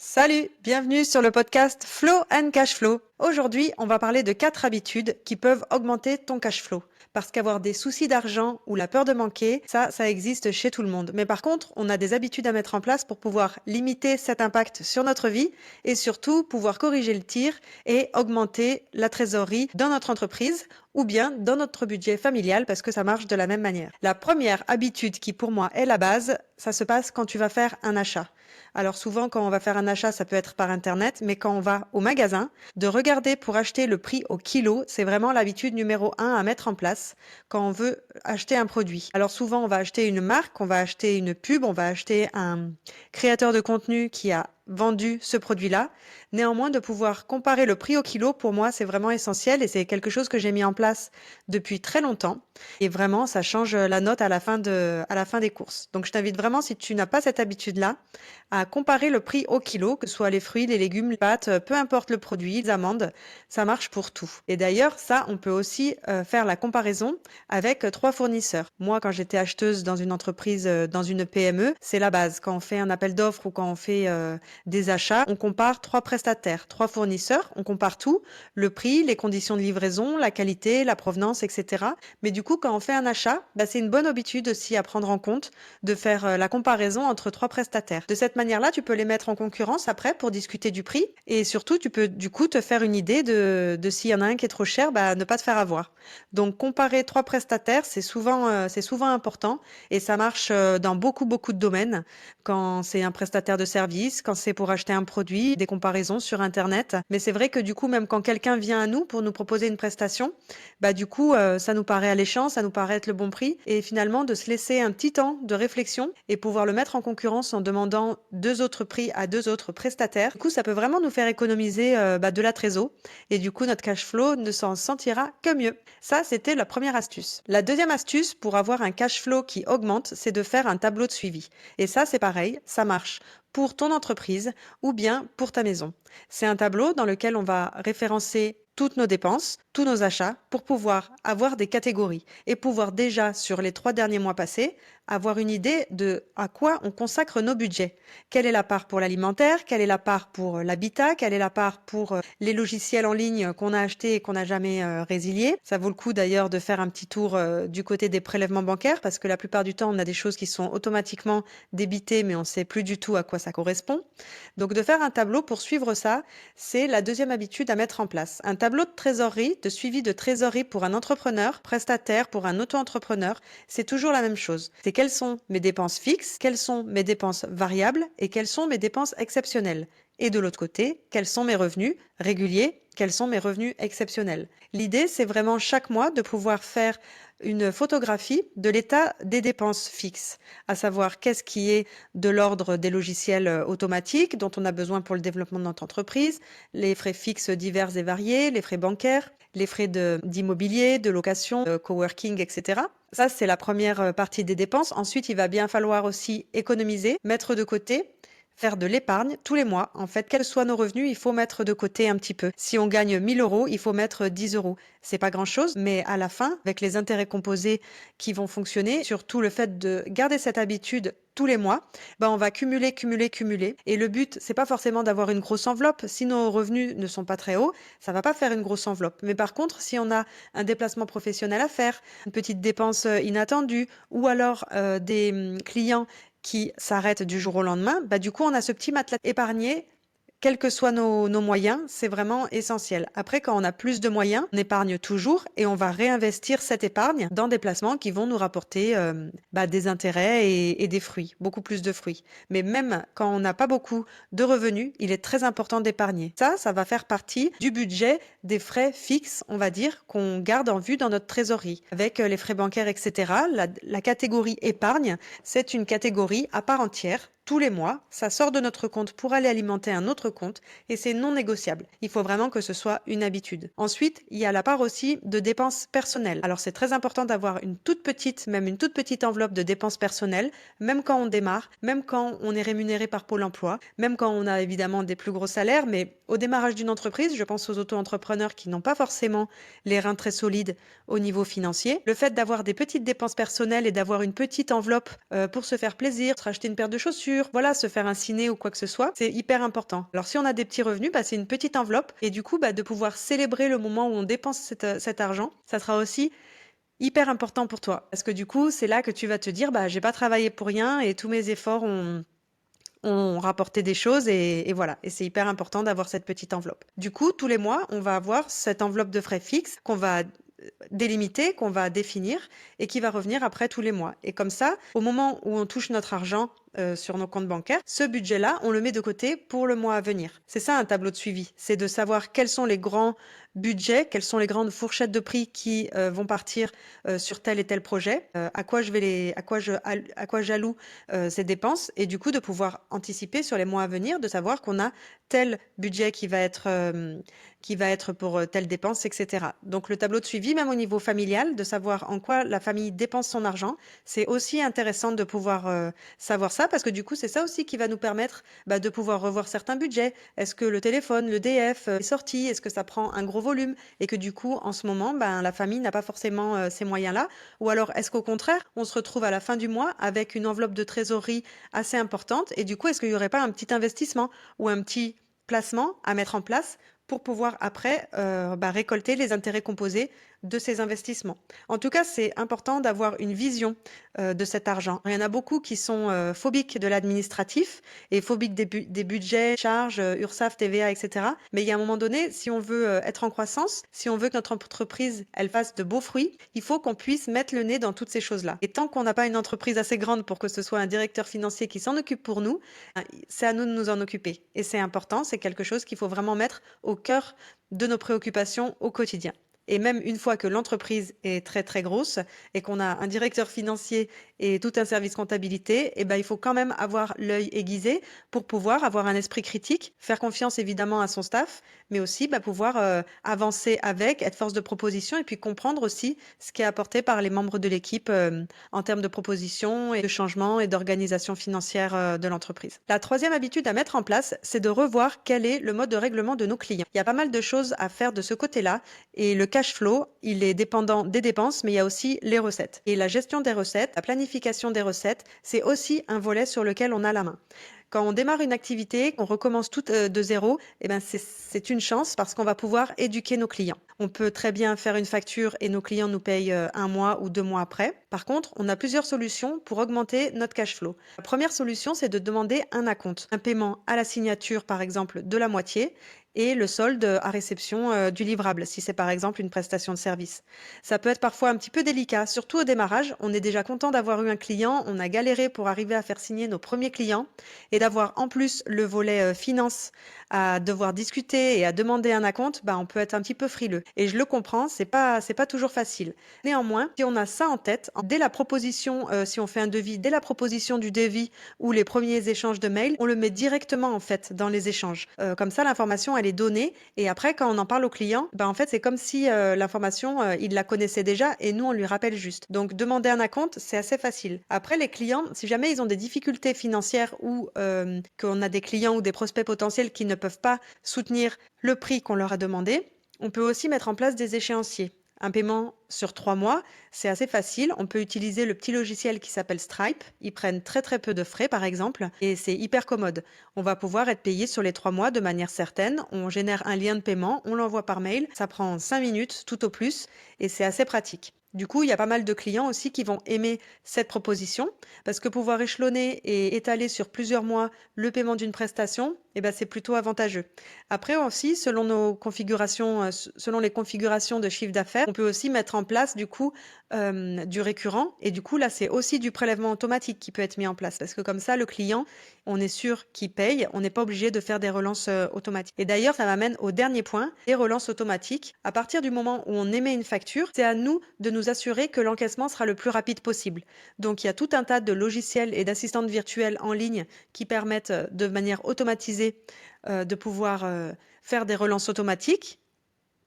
Salut, bienvenue sur le podcast Flow and Cash Flow. Aujourd'hui, on va parler de 4 habitudes qui peuvent augmenter ton cash flow. Parce qu'avoir des soucis d'argent ou la peur de manquer, ça existe chez tout le monde. Mais par contre, on a des habitudes à mettre en place pour pouvoir limiter cet impact sur notre vie et surtout pouvoir corriger le tir et augmenter la trésorerie dans notre entreprise ou bien dans notre budget familial parce que ça marche de la même manière. La première habitude qui pour moi est la base, ça se passe quand tu vas faire un achat. Alors souvent quand on va faire un achat, ça peut être par internet, mais quand on va au magasin, de regarder pour acheter le prix au kilo, c'est vraiment l'habitude numéro 1 à mettre en place quand on veut acheter un produit. Alors souvent on va acheter une marque, on va acheter une pub, on va acheter un créateur de contenu qui a vendu ce produit-là. Néanmoins, de pouvoir comparer le prix au kilo, pour moi, c'est vraiment essentiel et c'est quelque chose que j'ai mis en place depuis très longtemps. Et vraiment, ça change la note à la fin des courses. Donc, je t'invite vraiment, si tu n'as pas cette habitude-là, à comparer le prix au kilo, que ce soit les fruits, les légumes, les pâtes, peu importe le produit, les amandes, ça marche pour tout. Et d'ailleurs, ça, on peut aussi faire la comparaison avec 3 fournisseurs. Moi, quand j'étais acheteuse dans une entreprise, dans une PME, c'est la base. Quand on fait un appel d'offres ou quand on fait des achats, on compare 3 prestataires, 3 fournisseurs, on compare tout, le prix, les conditions de livraison, la qualité, la provenance, etc. Mais du coup, quand on fait un achat, c'est une bonne habitude aussi à prendre en compte de faire la comparaison entre 3 prestataires. De cette manière-là, tu peux les mettre en concurrence après pour discuter du prix et surtout, tu peux du coup te faire une idée de s'il y en a un qui est trop cher, ne pas te faire avoir. Donc, comparer 3 prestataires, c'est souvent important et ça marche dans beaucoup de domaines. Quand c'est un prestataire de service, quand c'est pour acheter un produit, des comparaisons sur Internet. Mais c'est vrai que du coup, même quand quelqu'un vient à nous pour nous proposer une prestation, du coup, ça nous paraît alléchant, ça nous paraît être le bon prix. Et finalement, de se laisser un petit temps de réflexion et pouvoir le mettre en concurrence en demandant 2 autres prix à 2 autres prestataires. Du coup, ça peut vraiment nous faire économiser de la trésor. Et du coup, notre cash flow ne s'en sentira que mieux. Ça, c'était la première astuce. La deuxième astuce pour avoir un cash flow qui augmente, c'est de faire un tableau de suivi. Et ça, c'est pareil, ça marche pour ton entreprise ou bien pour ta maison. C'est un tableau dans lequel on va référencer toutes nos dépenses, tous nos achats pour pouvoir avoir des catégories et pouvoir déjà sur les 3 derniers mois passés avoir une idée de à quoi on consacre nos budgets. Quelle est la part pour l'alimentaire, quelle est la part pour l'habitat, quelle est la part pour les logiciels en ligne qu'on a achetés et qu'on n'a jamais résiliés. Ça vaut le coup d'ailleurs de faire un petit tour du côté des prélèvements bancaires parce que la plupart du temps on a des choses qui sont automatiquement débitées mais on ne sait plus du tout à quoi ça correspond. Donc de faire un tableau pour suivre ça, c'est la deuxième habitude à mettre en place. Un tableau de trésorerie, de suivi de trésorerie pour un entrepreneur, prestataire, pour un auto-entrepreneur, c'est toujours la même chose. C'est quelles sont mes dépenses fixes, quelles sont mes dépenses variables et quelles sont mes dépenses exceptionnelles. Et de l'autre côté, quels sont mes revenus réguliers, quels sont mes revenus exceptionnels. L'idée, c'est vraiment chaque mois de pouvoir faire une photographie de l'état des dépenses fixes, à savoir qu'est-ce qui est de l'ordre des logiciels automatiques dont on a besoin pour le développement de notre entreprise, les frais fixes divers et variés, les frais bancaires, les frais d'immobilier, de location, de coworking, etc. Ça, c'est la première partie des dépenses. Ensuite, il va bien falloir aussi économiser, mettre de côté, faire de l'épargne tous les mois. En fait, quels soient nos revenus, il faut mettre de côté un petit peu. Si on gagne 1 000 euros, il faut mettre 10 euros. C'est pas grand chose, mais à la fin, avec les intérêts composés qui vont fonctionner, surtout le fait de garder cette habitude tous les mois, on va cumuler. Et le but, c'est pas forcément d'avoir une grosse enveloppe. Si nos revenus ne sont pas très hauts, ça va pas faire une grosse enveloppe. Mais par contre, si on a un déplacement professionnel à faire, une petite dépense inattendue, ou alors des clients qui s'arrête du jour au lendemain, du coup, on a ce petit matelas épargné. Quels que soient nos moyens, c'est vraiment essentiel. Après, quand on a plus de moyens, on épargne toujours et on va réinvestir cette épargne dans des placements qui vont nous rapporter des intérêts et des fruits, beaucoup plus de fruits. Mais même quand on n'a pas beaucoup de revenus, il est très important d'épargner. Ça va faire partie du budget des frais fixes, on va dire, qu'on garde en vue dans notre trésorerie. Avec les frais bancaires, etc., la catégorie épargne, c'est une catégorie à part entière. Tous les mois, ça sort de notre compte pour aller alimenter un autre compte et c'est non négociable. Il faut vraiment que ce soit une habitude. Ensuite, il y a la part aussi de dépenses personnelles. Alors c'est très important d'avoir une toute petite enveloppe de dépenses personnelles, même quand on démarre, même quand on est rémunéré par Pôle emploi, même quand on a évidemment des plus gros salaires, mais au démarrage d'une entreprise, je pense aux auto-entrepreneurs qui n'ont pas forcément les reins très solides au niveau financier. Le fait d'avoir des petites dépenses personnelles et d'avoir une petite enveloppe pour se faire plaisir, se racheter une paire de chaussures, facture, voilà, se faire un ciné ou quoi que ce soit, c'est hyper important. Alors si on a des petits revenus, c'est une petite enveloppe et du coup, de pouvoir célébrer le moment où on dépense cet argent, ça sera aussi hyper important pour toi. Parce que du coup, c'est là que tu vas te dire, j'ai pas travaillé pour rien et tous mes efforts ont rapporté des choses et voilà. Et c'est hyper important d'avoir cette petite enveloppe. Du coup, tous les mois, on va avoir cette enveloppe de frais fixes qu'on va délimiter, qu'on va définir et qui va revenir après tous les mois. Et comme ça, au moment où on touche notre argent sur nos comptes bancaires, ce budget-là, on le met de côté pour le mois à venir. C'est ça un tableau de suivi, c'est de savoir quels sont les grands budgets, quelles sont les grandes fourchettes de prix qui vont partir sur tel et tel projet, à quoi j'alloue ces dépenses et du coup de pouvoir anticiper sur les mois à venir, de savoir qu'on a tel budget qui va être pour telle dépense, etc. Donc le tableau de suivi, même au niveau familial, de savoir en quoi la famille dépense son argent, c'est aussi intéressant de pouvoir savoir ça, parce que du coup, c'est ça aussi qui va nous permettre de pouvoir revoir certains budgets. Est-ce que le téléphone, le DF est sorti? Est-ce que ça prend un gros volume? Et que du coup, en ce moment, la famille n'a pas forcément ces moyens-là. Ou alors, est-ce qu'au contraire, on se retrouve à la fin du mois avec une enveloppe de trésorerie assez importante? Et du coup, est-ce qu'il n'y aurait pas un petit investissement ou un petit placement à mettre en place pour pouvoir après récolter les intérêts composés de ces investissements. En tout cas, c'est important d'avoir une vision de cet argent. Il y en a beaucoup qui sont phobiques de l'administratif et phobiques des budgets, charges, URSSAF, TVA, etc. Mais il y a un moment donné, si on veut être en croissance, si on veut que notre entreprise elle fasse de beaux fruits, il faut qu'on puisse mettre le nez dans toutes ces choses-là. Et tant qu'on n'a pas une entreprise assez grande pour que ce soit un directeur financier qui s'en occupe pour nous, c'est à nous de nous en occuper. Et c'est important, c'est quelque chose qu'il faut vraiment mettre au cœur de nos préoccupations au quotidien. Et même une fois que l'entreprise est très très grosse et qu'on a un directeur financier et tout un service comptabilité, il faut quand même avoir l'œil aiguisé pour pouvoir avoir un esprit critique, faire confiance évidemment à son staff, mais aussi pouvoir avancer avec, être force de proposition et puis comprendre aussi ce qui est apporté par les membres de l'équipe en termes de propositions et de changements et d'organisation financière de l'entreprise. La troisième habitude à mettre en place, c'est de revoir quel est le mode de règlement de nos clients. Il y a pas mal de choses à faire de ce côté-là et le cash flow, il est dépendant des dépenses, mais il y a aussi les recettes. Et la gestion des recettes, la planification des recettes, c'est aussi un volet sur lequel on a la main. Quand on démarre une activité, qu'on recommence tout de zéro, c'est une chance parce qu'on va pouvoir éduquer nos clients. On peut très bien faire une facture et nos clients nous payent un mois ou 2 mois après. Par contre, on a plusieurs solutions pour augmenter notre cash flow. La première solution, c'est de demander un acompte, un paiement à la signature, par exemple, de la moitié et le solde à réception du livrable, si c'est par exemple une prestation de service. Ça peut être parfois un petit peu délicat, surtout au démarrage. On est déjà content d'avoir eu un client, on a galéré pour arriver à faire signer nos premiers clients et d'avoir en plus le volet finance à devoir discuter et à demander un acompte, on peut être un petit peu frileux. Et je le comprends, c'est pas toujours facile. Néanmoins, si on a ça en tête, dès la proposition, si on fait un devis, dès la proposition du devis ou les premiers échanges de mails, on le met directement en fait dans les échanges. Comme ça, l'information elle est donnée et après quand on en parle au client, en fait c'est comme si l'information il la connaissait déjà et nous on lui rappelle juste. Donc demander un acompte, c'est assez facile. Après les clients, si jamais ils ont des difficultés financières ou qu'on a des clients ou des prospects potentiels qui ne peuvent pas soutenir le prix qu'on leur a demandé, on peut aussi mettre en place des échéanciers. Un paiement sur 3 mois, c'est assez facile. On peut utiliser le petit logiciel qui s'appelle Stripe. Ils prennent très très peu de frais par exemple et c'est hyper commode. On va pouvoir être payé sur les 3 mois de manière certaine. On génère un lien de paiement, on l'envoie par mail. Ça prend 5 minutes tout au plus et c'est assez pratique. Du coup, il y a pas mal de clients aussi qui vont aimer cette proposition parce que pouvoir échelonner et étaler sur plusieurs mois le paiement d'une prestation, c'est plutôt avantageux. Après aussi, selon nos configurations, selon les configurations de chiffre d'affaires, on peut aussi mettre en place du coup du récurrent et du coup là c'est aussi du prélèvement automatique qui peut être mis en place parce que comme ça le client, on est sûr qu'il paye, on n'est pas obligé de faire des relances automatiques. Et d'ailleurs, ça m'amène au dernier point, les relances automatiques. À partir du moment où on émet une facture, c'est à nous de nous assurer que l'encaissement sera le plus rapide possible. Donc il y a tout un tas de logiciels et d'assistantes virtuelles en ligne qui permettent de manière automatisée de pouvoir faire des relances automatiques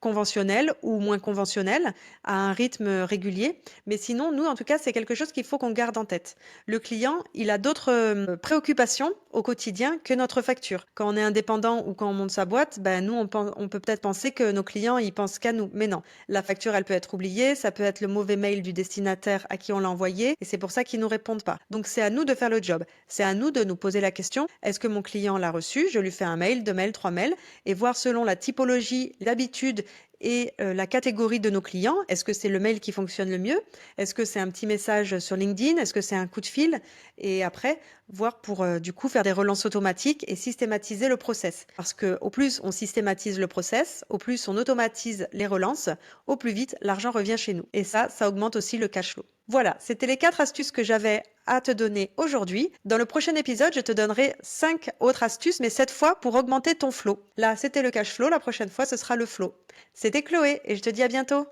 conventionnel ou moins conventionnel, à un rythme régulier. Mais sinon, nous, en tout cas, c'est quelque chose qu'il faut qu'on garde en tête. Le client, il a d'autres préoccupations au quotidien que notre facture. Quand on est indépendant ou quand on monte sa boîte, ben, nous, on peut peut-être penser que nos clients, ils pensent qu'à nous. Mais non, la facture, elle peut être oubliée, ça peut être le mauvais mail du destinataire à qui on l'a envoyé, et c'est pour ça qu'ils nous répondent pas. Donc, c'est à nous de faire le job. C'est à nous de nous poser la question, est-ce que mon client l'a reçu? Je lui fais un mail, 2 mails, 3 mails, et voir selon la typologie, l'habitude et la catégorie de nos clients. Est-ce que c'est le mail qui fonctionne le mieux? Est-ce que c'est un petit message sur LinkedIn? Est-ce que c'est un coup de fil? Et après, voir pour du coup faire des relances automatiques et systématiser le process. Parce que au plus on systématise le process, au plus on automatise les relances, au plus vite l'argent revient chez nous. Et ça augmente aussi le cash flow. Voilà, c'était les 4 astuces que j'avais à te donner aujourd'hui. Dans le prochain épisode, je te donnerai 5 autres astuces, mais cette fois pour augmenter ton flow. Là, c'était le cash flow, la prochaine fois, ce sera le flow. C'était Chloé et je te dis à bientôt.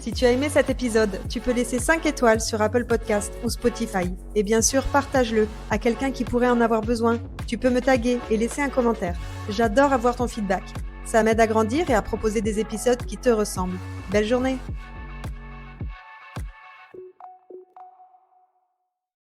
Si tu as aimé cet épisode, tu peux laisser 5 étoiles sur Apple Podcast ou Spotify. Et bien sûr, partage-le à quelqu'un qui pourrait en avoir besoin. Tu peux me taguer et laisser un commentaire. J'adore avoir ton feedback. Ça m'aide à grandir et à proposer des épisodes qui te ressemblent. Belle journée!